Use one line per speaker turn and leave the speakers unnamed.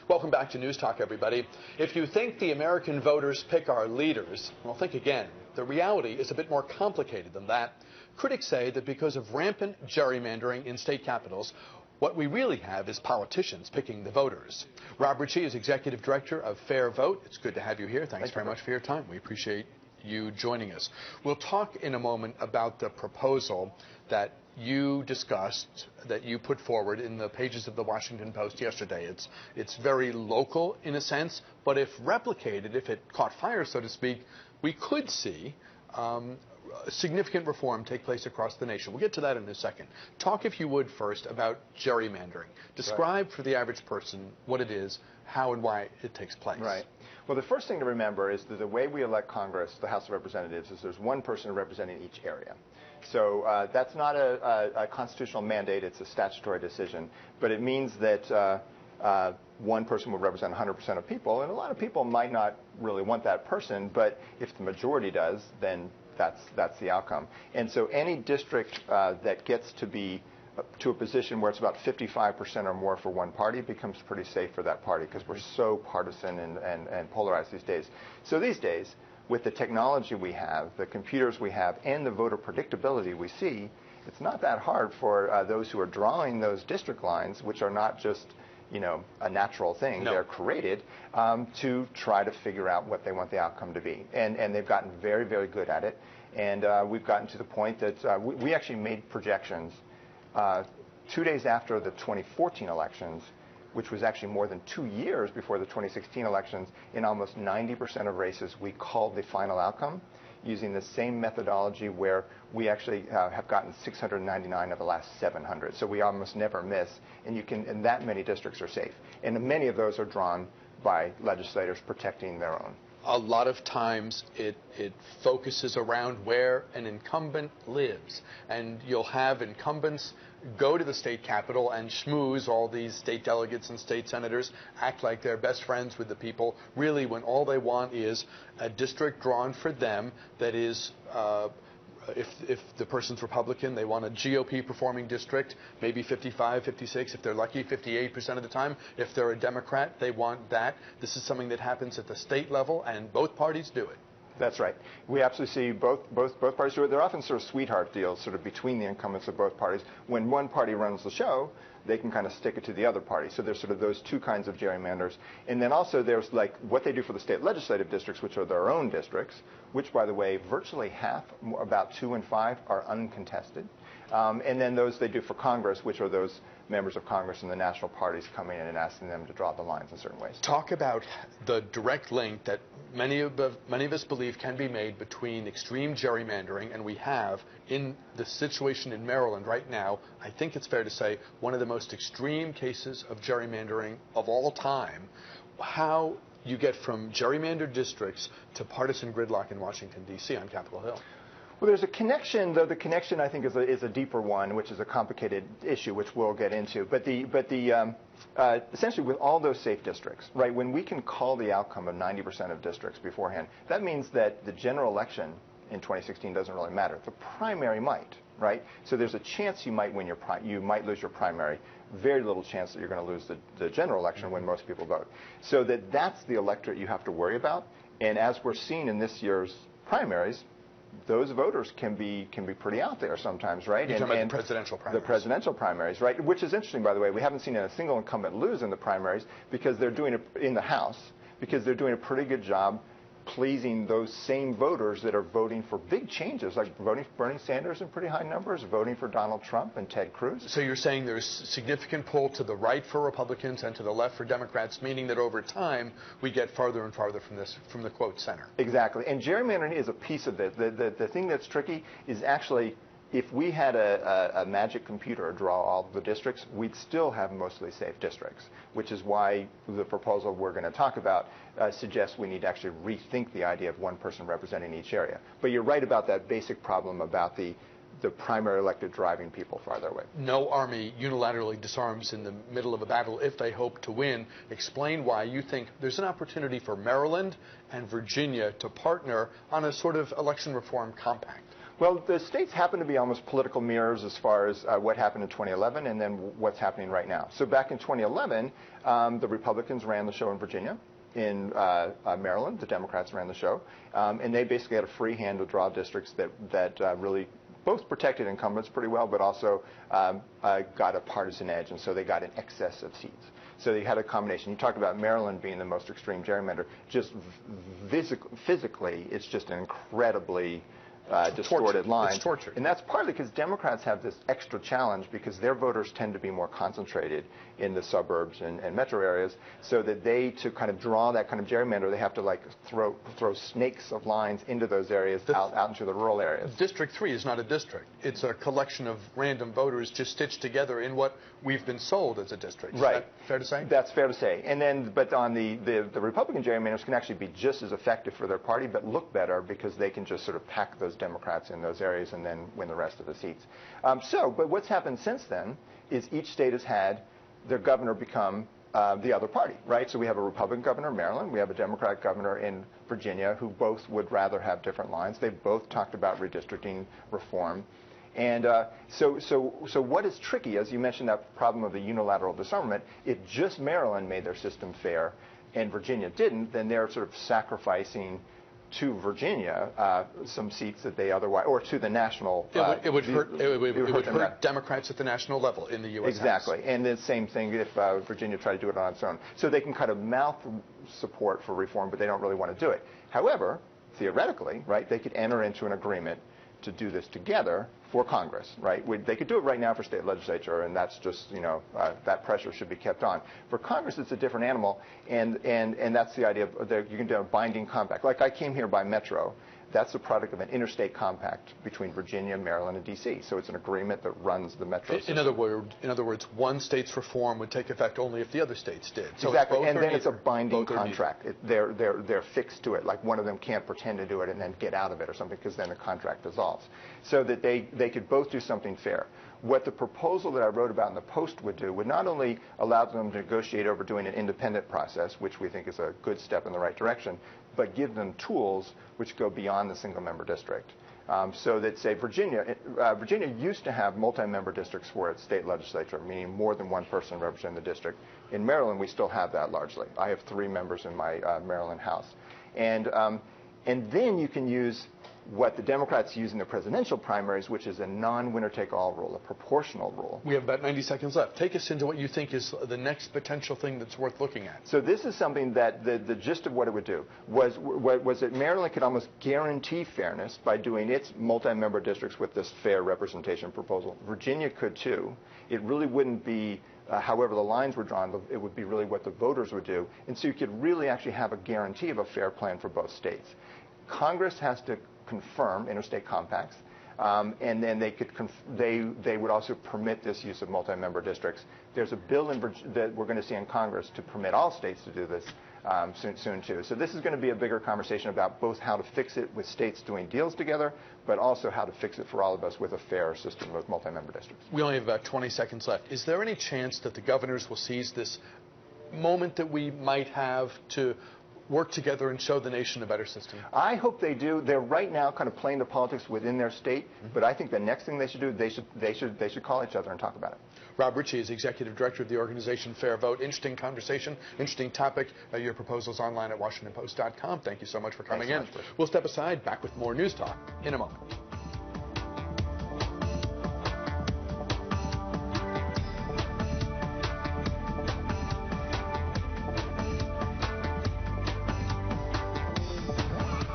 Welcome back to News Talk, everybody. If you think the American voters pick our leaders, well, think again. The reality is a bit more complicated than that. Critics say that because of rampant gerrymandering in state capitals, what we really have is politicians picking the voters. Rob Ritchie is Executive Director of Fair Vote. It's good to have you here. Thanks very much for your time. We appreciate you joining us. We'll talk in a moment about the proposal that you discussed, that you put forward in the pages of the Washington Post yesterday. It's very local in a sense, but if replicated, if it caught fire, so to speak, we could see significant reform take place across the nation. We'll get to that in a second. Talk, if you would, first about gerrymandering. Describe for the average person what it is, how and why it takes place.
Right. Well, the first thing to remember is that the way we elect Congress, the House of Representatives, is there's one person representing each area. So that's not a constitutional mandate, it's a statutory decision. But it means that one person will represent 100% of people, and a lot of people might not really want that person, but if the majority does, then that's the outcome. And so any district that gets to be to a position where it's about 55% or more for one party becomes pretty safe for that party because we're so partisan and polarized these days. So these days, with the technology we have, the computers we have, and the voter predictability we see, it's not that hard for those who are drawing those district lines, which are not just a natural thing. No. They're created to try to figure out what they want the outcome to be. And they've gotten very, very good at it. And we've gotten to the point that we actually made projections 2 days after the 2014 elections, which was actually more than 2 years before the 2016 elections. In almost 90% of races, we called the final outcome using the same methodology where we actually have gotten 699 of the last 700. So we almost never miss, and that many districts are safe. And many of those are drawn by legislators protecting their own.
A lot of times it focuses around where an incumbent lives. And you'll have incumbents go to the state capitol and schmooze all these state delegates and state senators, act like they're best friends with the people, really when all they want is a district drawn for them that is if the person's Republican, they want a GOP performing district, maybe 55, 56, if they're lucky, 58% of the time. If they're a Democrat, they want that. This is something that happens at the state level, and both parties do it.
That's right. We absolutely see both parties do it. They're often sort of sweetheart deals sort of between the incumbents of both parties. When one party runs the show, they can kind of stick it to the other party. So there's sort of those two kinds of gerrymanders. And then also there's like what they do for the state legislative districts, which are their own districts, which, by the way, virtually half, about 2 in 5, are uncontested. And then those they do for Congress, which are those members of Congress and the national parties coming in and asking them to draw the lines in certain ways.
Talk about the direct link that many of us believe can be made between extreme gerrymandering, and we have in the situation in Maryland right now, I think it's fair to say, one of the most extreme cases of gerrymandering of all time. How you get from gerrymandered districts to partisan gridlock in Washington, D.C. on Capitol Hill.
Well, there's a connection, though the connection I think is a deeper one, which is a complicated issue, which we'll get into. But essentially with all those safe districts, right? When we can call the outcome of 90% of districts beforehand, that means that the general election in 2016 doesn't really matter. The primary might, right? So there's a chance you might win you might lose your primary. Very little chance that you're going to lose the general election when most people vote. So that's the electorate you have to worry about. And as we're seeing in this year's primaries, those voters can be pretty out there sometimes, right?
You're talking about the presidential primaries.
The presidential primaries, right? Which is interesting, by the way. We haven't seen a single incumbent lose in the primaries because they're doing it in the House, because they're doing a pretty good job pleasing those same voters that are voting for big changes, like voting for Bernie Sanders in pretty high numbers, voting for Donald Trump and Ted Cruz.
So you're saying there's significant pull to the right for Republicans and to the left for Democrats, meaning that over time we get farther and farther from the quote center.
Exactly. And gerrymandering is a piece of it. The thing that's tricky is actually if we had a magic computer draw all the districts, we'd still have mostly safe districts, which is why the proposal we're going to talk about suggests we need to actually rethink the idea of one person representing each area. But you're right about that basic problem about the primary elected driving people farther away.
No army unilaterally disarms in the middle of a battle if they hope to win. Explain why you think there's an opportunity for Maryland and Virginia to partner on a sort of election reform compact.
Well, the states happen to be almost political mirrors as far as what happened in 2011 and then what's happening right now. So back in 2011, the Republicans ran the show in Virginia. In Maryland, the Democrats ran the show, and they basically had a free hand to draw districts that really both protected incumbents pretty well, but also got a partisan edge, and so they got an excess of seats. So they had a combination. You talked about Maryland being the most extreme gerrymander. Just physically, it's just an incredibly distorted line.
It's tortured.
And that's partly because Democrats have this extra challenge because their voters tend to be more concentrated in the suburbs and metro areas, so that to kind of draw that kind of gerrymander, they have to like throw snakes of lines into those areas, out into the rural areas.
District 3 is not a district. It's a collection of random voters just stitched together in what we've been sold as a district.
Right.
Is that fair to say?
That's fair to say. And then, but on the Republican gerrymanders can actually be just as effective for their party, but look better because they can just sort of pack those Democrats in those areas and then win the rest of the seats. But what's happened since then is each state has had their governor become the other party, right? So we have a Republican governor in Maryland, we have a Democratic governor in Virginia, who both would rather have different lines. They've both talked about redistricting reform. And so what is tricky, as you mentioned, that problem of the unilateral disarmament, if just Maryland made their system fair and Virginia didn't, then they're sort of sacrificing to Virginia some seats that they otherwise, or to the national.
It would hurt Democrats at the national level in the U.S.
Exactly.
House.
And the same thing if Virginia tried to do it on its own. So they can kind of mouth support for reform, but they don't really want to do it. However, theoretically, right, they could enter into an agreement to do this together for Congress, right? They could do it right now for state legislature, and that's just, that pressure should be kept on. For Congress, it's a different animal, and that's the idea of you can do a binding compact. Like I came here by metro. That's the product of an interstate compact between Virginia, Maryland, and D.C. So it's an agreement that runs the metro system.
In other words, one state's reform would take effect only if the other states did. So
exactly, and then it's a binding contract. They're fixed to it. Like one of them can't pretend to do it and then get out of it or something, because then the contract dissolves. So that they could both do something fair. What the proposal that I wrote about in the Post would do would not only allow them to negotiate over doing an independent process, which we think is a good step in the right direction, but give them tools which go beyond the single-member district. So that, say, Virginia used to have multi-member districts for its state legislature, meaning more than one person representing the district. In Maryland, we still have that largely. I have 3 members in my Maryland House. And then you can use what the Democrats use in the presidential primaries, which is a non-winner-take-all rule, a proportional rule.
We have about 90 seconds left. Take us into what you think is the next potential thing that's worth looking at.
So this is something that the gist of what it would do was that Maryland could almost guarantee fairness by doing its multi-member districts with this fair representation proposal. Virginia could too. It really wouldn't be however the lines were drawn, it would be really what the voters would do. And so you could really actually have a guarantee of a fair plan for both states. Congress has to confirm interstate compacts, and then they would also permit this use of multi-member districts. There's a bill that we're going to see in Congress to permit all states to do this soon too. So this is going to be a bigger conversation about both how to fix it with states doing deals together, but also how to fix it for all of us with a fair system of multi-member districts.
We only have about 20 seconds left. Is there any chance that the governors will seize this moment that we might have to work together and show the nation a better system?
I hope they do. They're right now kind of playing the politics within their state, but I think the next thing they should do, they should call each other and talk about it.
Rob Ritchie is executive director of the organization Fair Vote. Interesting conversation, interesting topic. Your proposals online at WashingtonPost.com. Thank you so much for coming in. We'll step aside, back with more News Talk in a moment.